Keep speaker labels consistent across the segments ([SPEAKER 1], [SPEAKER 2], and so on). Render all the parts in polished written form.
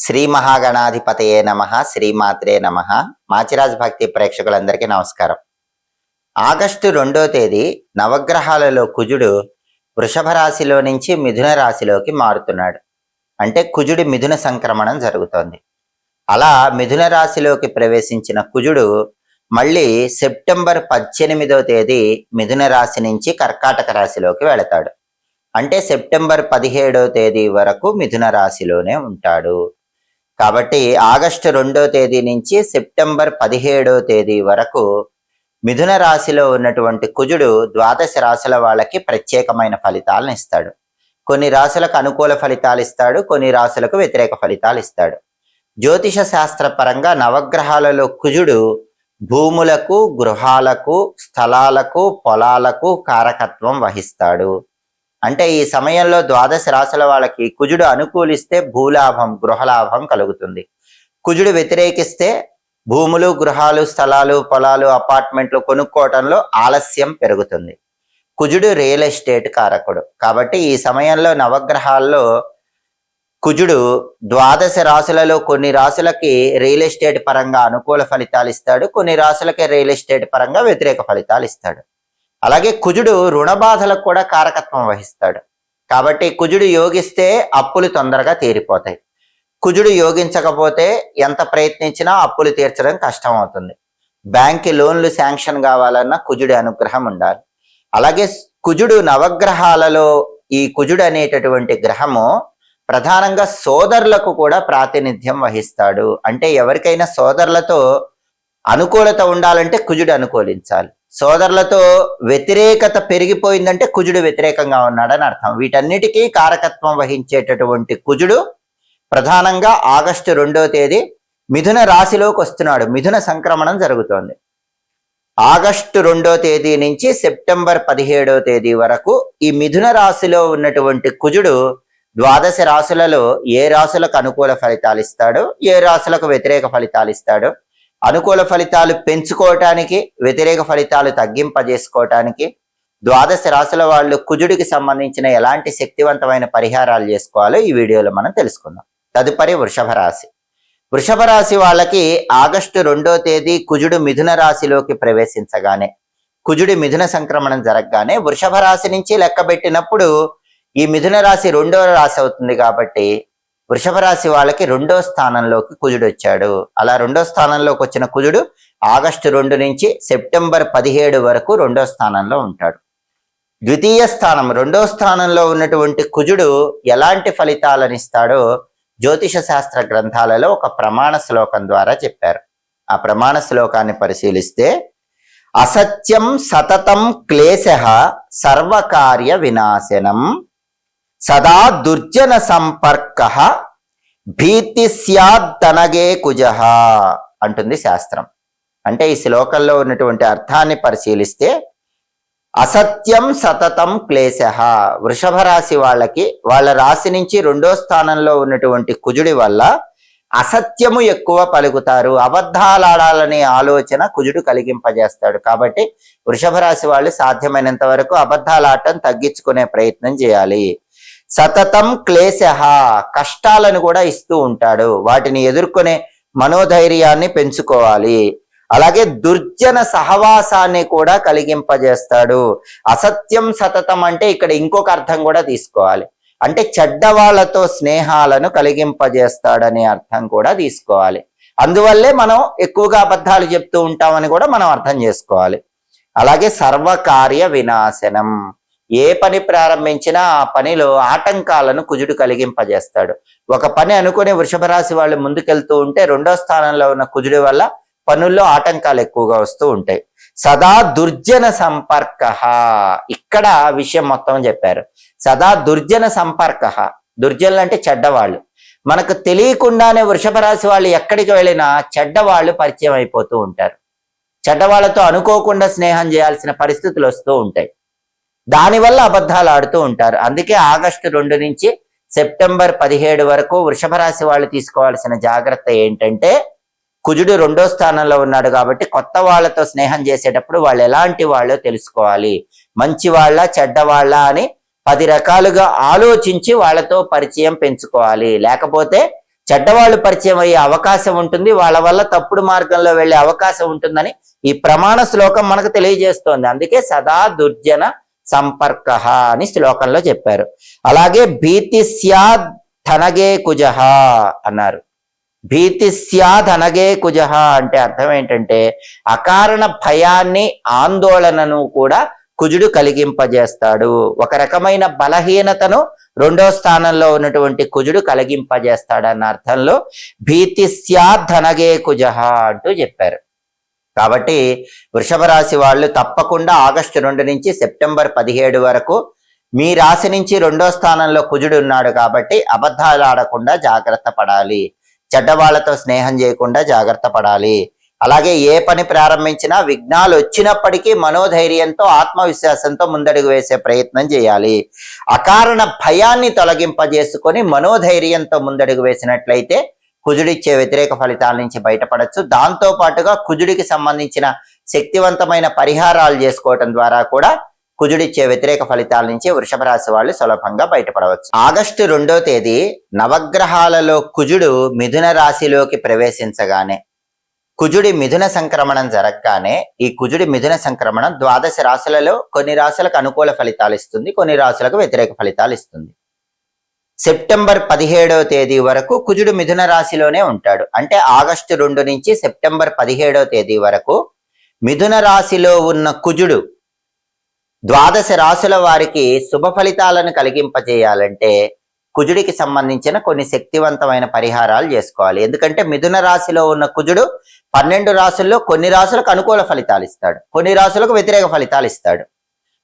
[SPEAKER 1] శ్రీ మహాగణాధిపతయే నమః, శ్రీమాత్రే నమః. మాచిరాజ్ భక్తి ప్రేక్షకులందరికీ నమస్కారం. ఆగస్టు 2వ తేదీ నవగ్రహాలలో కుజుడు వృషభ రాశిలో నుంచి మిథున రాశిలోకి మారుతున్నాడు. అంటే కుజుడి మిథున సంక్రమణం జరుగుతోంది. అలా మిథున రాశిలోకి ప్రవేశించిన కుజుడు మళ్ళీ సెప్టెంబర్ 18వ తేదీ మిథున రాశి నుంచి కర్కాటక రాశిలోకి వెళతాడు. అంటే సెప్టెంబర్ 17వ తేదీ వరకు మిథున రాశిలోనే ఉంటాడు. కాబట్టి ఆగస్టు 2వ తేదీ నుంచి సెప్టెంబర్ 17వ తేదీ వరకు మిథున రాశిలో ఉన్నటువంటి కుజుడు ద్వాదశ రాశుల వాళ్ళకి ప్రత్యేకమైన ఫలితాలను ఇస్తాడు. కొన్ని రాశులకు అనుకూల ఫలితాలు ఇస్తాడు, కొన్ని రాశులకు వ్యతిరేక ఫలితాలు ఇస్తాడు. జ్యోతిష శాస్త్ర పరంగా నవగ్రహాలలో కుజుడు భూములకు, గృహాలకు, స్థలాలకు, పొలాలకు కారకత్వం వహిస్తాడు. అంటే ఈ సమయంలో ద్వాదశ రాశుల వాళ్ళకి కుజుడు అనుకూలిస్తే భూలాభం, గృహలాభం కలుగుతుంది. కుజుడు వ్యతిరేకిస్తే భూములు, గృహాలు, స్థలాలు, పొలాలు, అపార్ట్మెంట్లు కొనుక్కోవటంలో ఆలస్యం పెరుగుతుంది. కుజుడు రియల్ ఎస్టేట్ కారకుడు. కాబట్టి ఈ సమయంలో నవగ్రహాల్లో కుజుడు ద్వాదశ రాశులలో కొన్ని రాశులకి రియల్ ఎస్టేట్ పరంగా అనుకూల ఫలితాలు ఇస్తాడు, కొన్ని రాశులకి రియల్ ఎస్టేట్ పరంగా వ్యతిరేక ఫలితాలు ఇస్తాడు. అలాగే కుజుడు రుణ బాధలకు కూడా కారకత్వం వహిస్తాడు. కాబట్టి కుజుడు యోగిస్తే అప్పులు తొందరగా తీరిపోతాయి. కుజుడు యోగించకపోతే ఎంత ప్రయత్నించినా అప్పులు తీర్చడం కష్టం అవుతుంది. బ్యాంక్ లోన్లు శాంక్షన్ కావాలన్నా కుజుడి అనుగ్రహం ఉండాలి. అలాగే కుజుడు నవగ్రహాలలో ఈ కుజుడు అనేటటువంటి గ్రహము ప్రధానంగా సోదరులకు కూడా ప్రాతినిధ్యం వహిస్తాడు. అంటే ఎవరికైనా సోదరులతో అనుకూలత ఉండాలంటే కుజుడు అనుకూలించాలి. సోదరులతో వ్యతిరేకత పెరిగిపోయిందంటే కుజుడు వ్యతిరేకంగా ఉన్నాడని అర్థం. వీటన్నిటికీ కారకత్వం వహించేటటువంటి కుజుడు ప్రధానంగా ఆగస్టు 2వ తేదీ మిథున రాశిలోకి వస్తున్నాడు. మిథున సంక్రమణం జరుగుతోంది. ఆగస్టు 2వ తేదీ నుంచి సెప్టెంబర్ 17వ తేదీ వరకు ఈ మిథున రాశిలో ఉన్నటువంటి కుజుడు ద్వాదశ రాశులలో ఏ రాశులకు అనుకూల ఫలితాలు ఇస్తాడో, ఏ రాశులకు వ్యతిరేక ఫలితాలు ఇస్తాడో, అనుకూల ఫలితాలు పెంచుకోవటానికి, వ్యతిరేక ఫలితాలు తగ్గింపజేసుకోవటానికి ద్వాదశ రాశుల వాళ్ళు కుజుడికి సంబంధించిన ఎలాంటి శక్తివంతమైన పరిహారాలు చేసుకోవాలో ఈ వీడియోలో మనం తెలుసుకుందాం. తదుపరి వృషభ రాశి. వృషభ రాశి వాళ్ళకి ఆగస్టు 2వ తేదీ కుజుడు మిథున రాశిలోకి ప్రవేశించగానే, కుజుడి మిథున సంక్రమణం జరగగానే వృషభ రాశి నుంచి లెక్క పెట్టినప్పుడు ఈ మిథున రాశి 2వ రాశి అవుతుంది. కాబట్టి వృషభ రాశి వాళ్ళకి 2వ స్థానంలోకి కుజుడు వచ్చాడు. అలా 2వ స్థానంలోకి వచ్చిన కుజుడు ఆగస్టు 2 నుంచి సెప్టెంబర్ 17 వరకు 2వ స్థానంలో ఉంటాడు. ద్వితీయ స్థానం 2వ స్థానంలో ఉన్నటువంటి కుజుడు ఎలాంటి ఫలితాలను ఇస్తాడో జ్యోతిష శాస్త్ర గ్రంథాలలో ఒక ప్రమాణ శ్లోకం ద్వారా చెప్పారు. ఆ ప్రమాణ శ్లోకాన్ని పరిశీలిస్తే, అసత్యం సతతం క్లేశః సర్వకార్య వినాశనం సదా దుర్జన సంపర్కః భీతి స్యాద్దనగే కుజః అంటుంది శాస్త్రం. అంటే ఈ శ్లోకంలో ఉన్నటువంటి అర్థాన్ని పరిశీలిస్తే, అసత్యం సతతం క్లేశః, వృషభ రాశి వాళ్ళకి వాళ్ళ రాశి నుంచి 2వ స్థానంలో ఉన్నటువంటి కుజుడి వల్ల అసత్యము ఎక్కువ పలుకుతారు, అబద్ధాలాడాలనే ఆలోచన కుజుడు కలిగింపజేస్తాడు. కాబట్టి వృషభ రాశి వాళ్ళు సాధ్యమైనంత వరకు అబద్ధాలాడటం తగ్గించుకునే ప్రయత్నం చేయాలి. సతతం క్లేశః, కష్టాలను కూడా ఇస్తూ ఉంటాడు, వాటిని ఎదుర్కొనే మనోధైర్యాన్ని పెంచుకోవాలి. అలాగే దుర్జన సహవాసాన్ని కూడా కలిగింపజేస్తాడు. అసత్యం సతతం అంటే ఇక్కడ ఇంకొక అర్థం కూడా తీసుకోవాలి. అంటే చెడ్డవాళ్లతో స్నేహాలను కలిగింపజేస్తాడనే అర్థం కూడా తీసుకోవాలి. అందువల్లే మనం ఎక్కువగా అబద్ధాలు చెప్తూ ఉంటామని కూడా మనం అర్థం చేసుకోవాలి. అలాగే సర్వకార్య వినాశనం, ఏ పని ప్రారంభించినా ఆ పనిలో ఆటంకాలను కుజుడు కలిగింపజేస్తాడు. ఒక పని అనుకుని వృషభ రాశి వాళ్ళు ముందుకెళ్తూ ఉంటే 2వ స్థానంలో ఉన్న కుజుడి వల్ల పనుల్లో ఆటంకాలు ఎక్కువగా వస్తూ ఉంటాయి. సదా దుర్జన సంపర్కః, ఇక్కడ విషయం మొత్తం చెప్పారు. సదా దుర్జన సంపర్కః, దుర్జనులు అంటే చెడ్డవాళ్ళు. మనకు తెలియకుండానే వృషభ రాశి వాళ్ళు ఎక్కడికి వెళ్ళినా చెడ్డవాళ్ళు పరిచయం అయిపోతూ ఉంటారు. చెడ్డవాళ్లతో అనుకోకుండా స్నేహం చేయాల్సిన పరిస్థితులు వస్తూ ఉంటాయి. దానివల్ల అబద్ధాలు ఆడుతూ ఉంటారు. అందుకే ఆగస్టు 2 నుంచి సెప్టెంబర్ 17 వరకు వృషభ రాశి వాళ్ళు తీసుకోవాల్సిన జాగ్రత్త ఏంటంటే, కుజుడు 2వ స్థానంలో ఉన్నాడు కాబట్టి కొత్త వాళ్ళతో స్నేహం చేసేటప్పుడు వాళ్ళు ఎలాంటి వాళ్ళో తెలుసుకోవాలి. మంచి వాళ్ళ, చెడ్డవాళ్ళ అని 10 రకాలుగా ఆలోచించి వాళ్ళతో పరిచయం పెంచుకోవాలి. లేకపోతే చెడ్డవాళ్ళు పరిచయం అయ్యే అవకాశం ఉంటుంది, వాళ్ళ వల్ల తప్పుడు మార్గంలో వెళ్ళే అవకాశం ఉంటుందని ఈ ప్రమాణ శ్లోకం మనకు తెలియజేస్తోంది. అందుకే సదా దుర్జన సంపర్క అని శ్లోకంలో చెప్పారు. అలాగే భీతి స్యాద్ ధనగే కుజహ అన్నారు. భీతి స్యాద్ అనగే కుజహ అంటే అర్థం ఏంటంటే అకారణ భయాన్ని ఆందోళనను కూడా కుజుడు కలిగింపజేస్తాడు. ఒక రకమైన బలహీనతను రెండో స్థానంలో ఉన్నటువంటి కుజుడు కలిగింపజేస్తాడన్న అర్థంలో భీతి స్యాద్ధనగే కుజహ అంటూ చెప్పారు. కాబట్టి వృషభ రాశి వాళ్ళు తప్పకుండా ఆగస్టు 2 నుంచి సెప్టెంబర్ 17 వరకు మీ రాశి నుంచి రెండో స్థానంలో కుజుడు ఉన్నాడు కాబట్టి అబద్ధాలు ఆడకుండా జాగ్రత్త పడాలి, చెడ్డవాళ్లతో స్నేహం చేయకుండా జాగ్రత్త పడాలి. అలాగే ఏ పని ప్రారంభించినా విఘ్నాలు వచ్చినప్పటికీ మనోధైర్యంతో ఆత్మవిశ్వాసంతో ముందడుగు వేసే ప్రయత్నం చేయాలి. అకారణ భయాన్ని తొలగింపజేసుకొని మనోధైర్యంతో ముందడుగు వేసినట్లయితే కుజుడిచ్చే వ్యతిరేక ఫలితాల నుంచి బయటపడచ్చు. దాంతో పాటుగా కుజుడికి సంబంధించిన శక్తివంతమైన పరిహారాలు చేసుకోవటం ద్వారా కూడా కుజుడిచ్చే వ్యతిరేక ఫలితాల నుంచి వృషభ రాశి వాళ్ళు సులభంగా బయటపడవచ్చు. ఆగస్టు 2వ తేదీ నవగ్రహాలలో కుజుడు మిథున రాశిలోకి ప్రవేశించగానే, కుజుడి మిథున సంక్రమణం జరగగానే, ఈ కుజుడి మిథున సంక్రమణం 12 రాశులలో కొన్ని రాశులకు అనుకూల ఫలితాలు ఇస్తుంది, కొన్ని రాశులకు వ్యతిరేక ఫలితాలు ఇస్తుంది. సెప్టెంబర్ 17వ తేదీ వరకు కుజుడు మిథున రాశిలోనే ఉంటాడు. అంటే ఆగస్టు 2 నుంచి సెప్టెంబర్ 17వ తేదీ వరకు మిథున రాశిలో ఉన్న కుజుడు 12 రాశుల వారికి శుభ ఫలితాలను కలిగింపజేయాలంటే కుజుడికి సంబంధించిన కొన్ని శక్తివంతమైన పరిహారాలు చేసుకోవాలి. ఎందుకంటే మిథున రాశిలో ఉన్న కుజుడు 12 రాశుల్లో కొన్ని రాశులకు అనుకూల ఫలితాలు ఇస్తాడు, కొన్ని రాశులకు వ్యతిరేక ఫలితాలు ఇస్తాడు.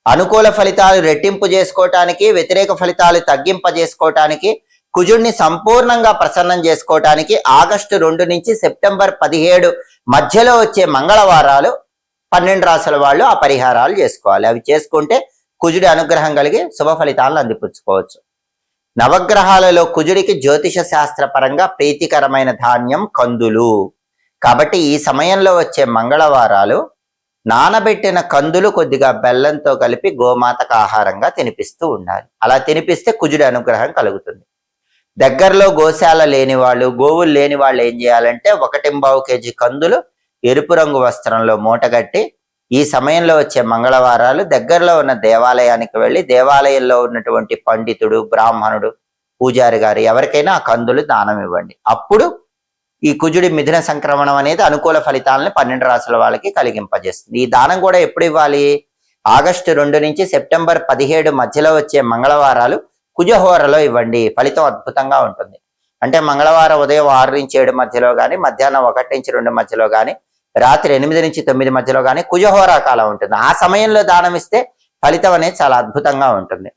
[SPEAKER 1] అనుకూల ఫలితాలు రెట్టింపు చేసుకోవటానికి, వ్యతిరేక ఫలితాలు తగ్గింపజేసుకోవటానికి, కుజుడిని సంపూర్ణంగా ప్రసన్నం చేసుకోవటానికి ఆగస్టు 2 నుంచి సెప్టెంబర్ 17 మధ్యలో వచ్చే మంగళవారాలు 12 రాశుల వాళ్ళు ఆ పరిహారాలు చేసుకోవాలి. అవి చేసుకుంటే కుజుడి అనుగ్రహం కలిగి శుభ ఫలితాలను అందిపుచ్చుకోవచ్చు. నవగ్రహాలలో కుజుడికి జ్యోతిష శాస్త్ర పరంగా ప్రీతికరమైన ధాన్యం కందులు. కాబట్టి ఈ సమయంలో వచ్చే మంగళవారాలు నానబెట్టిన కందులు కొద్దిగా బెల్లంతో కలిపి గోమాతకు ఆహారంగా తినిపిస్తూ ఉండాలి. అలా తినిపిస్తే కుజుడి అనుగ్రహం కలుగుతుంది. దగ్గరలో గోశాల లేని వాళ్ళు, గోవులు లేని వాళ్ళు ఏం చేయాలంటే 1.25 కేజీ కందులు ఎరుపు రంగు వస్త్రంలో మూటగట్టి ఈ సమయంలో వచ్చే మంగళవారాలు దగ్గరలో ఉన్న దేవాలయానికి వెళ్ళి దేవాలయంలో ఉన్నటువంటి పండితుడు, బ్రాహ్మణుడు, పూజారి గారు ఎవరికైనా ఆ కందులు దానం ఇవ్వండి. అప్పుడు ఈ కుజుడి మిథున సంక్రమణం అనేది అనుకూల ఫలితాలను 12 రాశుల వాళ్ళకి కలిగింపజేస్తుంది. ఈ దానం కూడా ఎప్పుడు ఇవ్వాలి? ఆగస్టు 2 నుంచి సెప్టెంబర్ 17 మధ్యలో వచ్చే మంగళవారాలు కుజహోరలో ఇవ్వండి. ఫలితం అద్భుతంగా ఉంటుంది. అంటే మంగళవారం ఉదయం 6 నుంచి 7 మధ్యలో కానీ, మధ్యాహ్నం 1 నుంచి 2 మధ్యలో కానీ, రాత్రి 8 నుంచి 9 మధ్యలో కానీ కుజహోరా కాలం ఉంటుంది. ఆ సమయంలో దానం ఇస్తే ఫలితం అనేది చాలా అద్భుతంగా ఉంటుంది.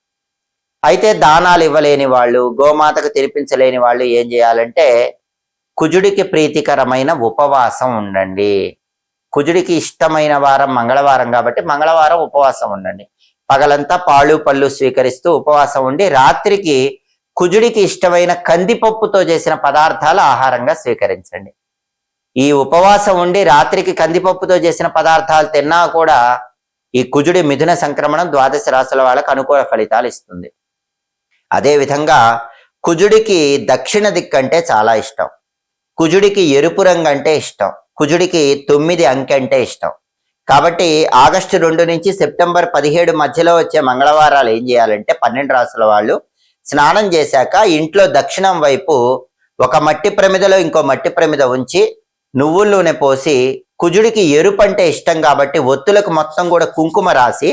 [SPEAKER 1] అయితే దానాలు ఇవ్వలేని వాళ్ళు, గోమాతకు తినిపించలేని వాళ్ళు ఏం చేయాలంటే కుజుడికి ప్రీతికరమైన ఉపవాసం ఉండండి. కుజుడికి ఇష్టమైన వారం మంగళవారం కాబట్టి మంగళవారం ఉపవాసం ఉండండి. పగలంతా పాలు పళ్ళు స్వీకరిస్తూ ఉపవాసం ఉండి రాత్రికి కుజుడికి ఇష్టమైన కందిపప్పుతో చేసిన పదార్థాలు ఆహారంగా స్వీకరించండి. ఈ ఉపవాసం ఉండి రాత్రికి కందిపప్పుతో చేసిన పదార్థాలు తిన్నా కూడా ఈ కుజుడి మిథున సంక్రమణం 12 రాశుల వాళ్ళకు అనుకూల ఫలితాలు ఇస్తుంది. అదేవిధంగా కుజుడికి దక్షిణ దిక్కు అంటే చాలా ఇష్టం, కుజుడికి ఎరుపు రంగు అంటే ఇష్టం, కుజుడికి 9 అంకె అంటే ఇష్టం. కాబట్టి ఆగస్టు 2 నుంచి సెప్టెంబర్ 17 మధ్యలో వచ్చే మంగళవారాలు ఏం చేయాలంటే 12 రాశుల వాళ్ళు స్నానం చేశాక ఇంట్లో దక్షిణం వైపు ఒక మట్టి ప్రమిదలో ఇంకో మట్టి ప్రమిద ఉంచి నువ్వుల నూనె పోసి, కుజుడికి ఎరుపు అంటే ఇష్టం కాబట్టి ఒత్తులకు మొత్తం కూడా కుంకుమ రాసి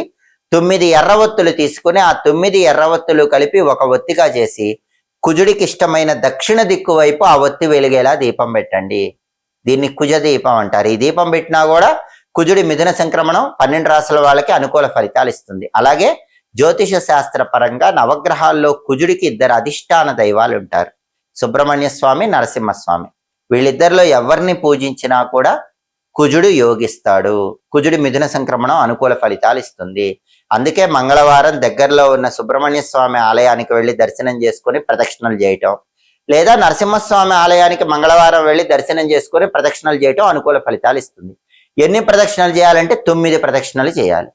[SPEAKER 1] 9 ఎర్ర ఒత్తులు తీసుకుని ఆ 9 ఎర్ర ఒత్తులు కలిపి ఒక ఒత్తిగా చేసి కుజుడికి ఇష్టమైన దక్షిణ దిక్కు వైపు ఆ ఒత్తి వెలిగేలా దీపం పెట్టండి. దీన్ని కుజ దీపం అంటారు. ఈ దీపం పెట్టినా కూడా కుజుడి మిథున సంక్రమణం 12 రాశుల వాళ్ళకి అనుకూల ఫలితాలు ఇస్తుంది. అలాగే జ్యోతిష శాస్త్ర పరంగా నవగ్రహాల్లో కుజుడికి 2 అధిష్టాన దైవాలు ఉంటారు, సుబ్రహ్మణ్య స్వామి, నరసింహస్వామి. వీళ్ళిద్దరిలో ఎవరిని పూజించినా కూడా కుజుడు యోగిస్తాడు. కుజుడి మిథున సంక్రమణం అనుకూల ఫలితాలు ఇస్తుంది. అందుకే మంగళవారం దగ్గరలో ఉన్న సుబ్రహ్మణ్య స్వామి ఆలయానికి వెళ్ళి దర్శనం చేసుకుని ప్రదక్షిణలు చేయటం, లేదా నరసింహస్వామి ఆలయానికి మంగళవారం వెళ్ళి దర్శనం చేసుకుని ప్రదక్షిణలు చేయటం అనుకూల ఫలితాలు ఇస్తుంది. ఎన్ని ప్రదక్షిణలు చేయాలంటే 9 ప్రదక్షిణలు చేయాలి.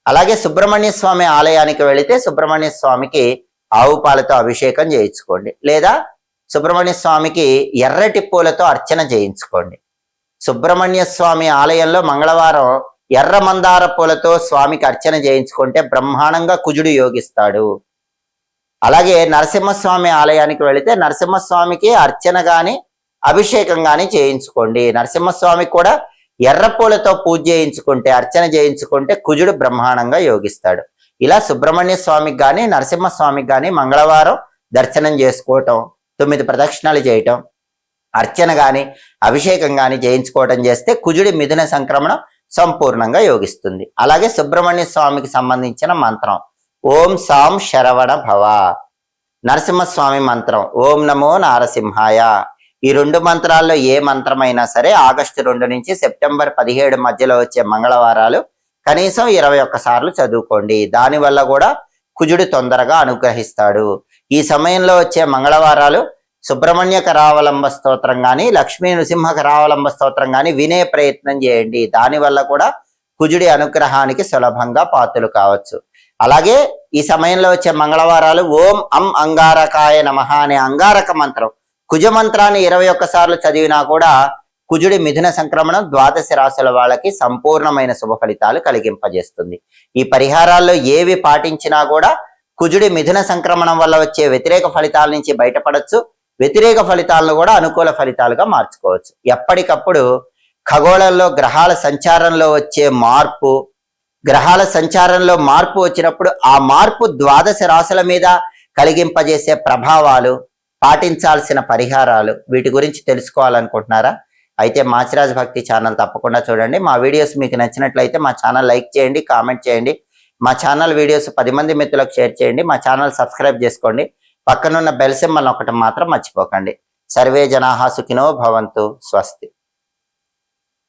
[SPEAKER 1] అలాగే సుబ్రహ్మణ్య స్వామి ఆలయానికి వెళితే సుబ్రహ్మణ్య స్వామికి ఆవు పాలతో అభిషేకం చేయించుకోండి, లేదా సుబ్రహ్మణ్య స్వామికి ఎర్రటి పూలతో అర్చన చేయించుకోండి. సుబ్రహ్మణ్య స్వామి ఆలయంలో మంగళవారం ఎర్ర మందార పూలతో స్వామికి అర్చన చేయించుకుంటే బ్రహ్మాండంగా కుజుడు యోగిస్తాడు. అలాగే నరసింహస్వామి ఆలయానికి వెళితే నరసింహస్వామికి అర్చన గాని అభిషేకం గాని చేయించుకోండి. నరసింహస్వామికి కూడా ఎర్ర పూలతో పూజ చేయించుకుంటే, అర్చన చేయించుకుంటే కుజుడు బ్రహ్మాండంగా యోగిస్తాడు. ఇలా సుబ్రహ్మణ్య స్వామికి గాని నరసింహస్వామికి గాని మంగళవారం దర్శనం చేసుకోవటం, 9 ప్రదక్షిణాలు చేయటం, అర్చన గాని అభిషేకం గాని చేయించుకోవటం చేస్తే కుజుడి మిథున సంక్రమణం సంపూర్ణంగా యోగిస్తుంది. అలాగే సుబ్రహ్మణ్య స్వామికి సంబంధించిన మంత్రం ఓం సాం శరవణ భవ, నరసింహస్వామి మంత్రం ఓం నమో నారసింహాయ. ఈ 2 మంత్రాల్లో ఏ మంత్రమైనా సరే ఆగస్టు 2 నుంచి సెప్టెంబర్ 17 మధ్యలో వచ్చే మంగళవారాలు కనీసం 21 సార్లు చదువుకోండి. దానివల్ల కూడా కుజుడు తొందరగా అనుగ్రహిస్తాడు. ఈ సమయంలో వచ్చే మంగళవారాలు సుబ్రహ్మణ్య కరావలంబ స్తోత్రం గాని లక్ష్మీ నృసింహ కరావలంబ స్తోత్రం గాని వినే ప్రయత్నం చేయండి. దానివల్ల కూడా కుజుడి అనుగ్రహానికి సులభంగా పాత్రలు కావచ్చు. అలాగే ఈ సమయంలో వచ్చే మంగళవారాలు ఓం అం అంగారకాయ నమః అనే అంగారక మంత్రం, కుజ మంత్రాన్ని 21 సార్లు చదివినా కూడా కుజుడి మిథున సంక్రమణం 12 రాశుల వాళ్ళకి సంపూర్ణమైన శుభ ఫలితాలు కలిగింపజేస్తుంది. ఈ పరిహారాల్లో ఏవి పాటించినా కూడా కుజుడి మిథున సంక్రమణం వల్ల వచ్చే వ్యతిరేక ఫలితాల నుంచి బయటపడచ్చు. వ్యతిరేక ఫలితాలను కూడా అనుకూల ఫలితాలుగా మార్చుకోవచ్చు. ఎప్పటికప్పుడు ఖగోళంలో గ్రహాల సంచారంలో వచ్చే మార్పు, గ్రహాల సంచారంలో మార్పు వచ్చినప్పుడు ఆ మార్పు 12 రాశుల మీద కలిగింపజేసే ప్రభావాలు, పాటించాల్సిన పరిహారాలు, వీటి గురించి తెలుసుకోవాలనుకుంటున్నారా? అయితే మాచిరాజ్ భక్తి ఛానల్ తప్పకుండా చూడండి. మా వీడియోస్ మీకు నచ్చినట్లయితే మా ఛానల్ లైక్ చేయండి, కామెంట్ చేయండి. మా ఛానల్ వీడియోస్ 10 మంది మిత్రులకు షేర్ చేయండి. మా ఛానల్ సబ్స్క్రైబ్ చేసుకోండి. పక్కనున్న బెల్ సింబల్ నొక్కటం మాత్రం మర్చిపోకండి. సర్వే జనాః సుఖినో భవంతు. స్వస్తి.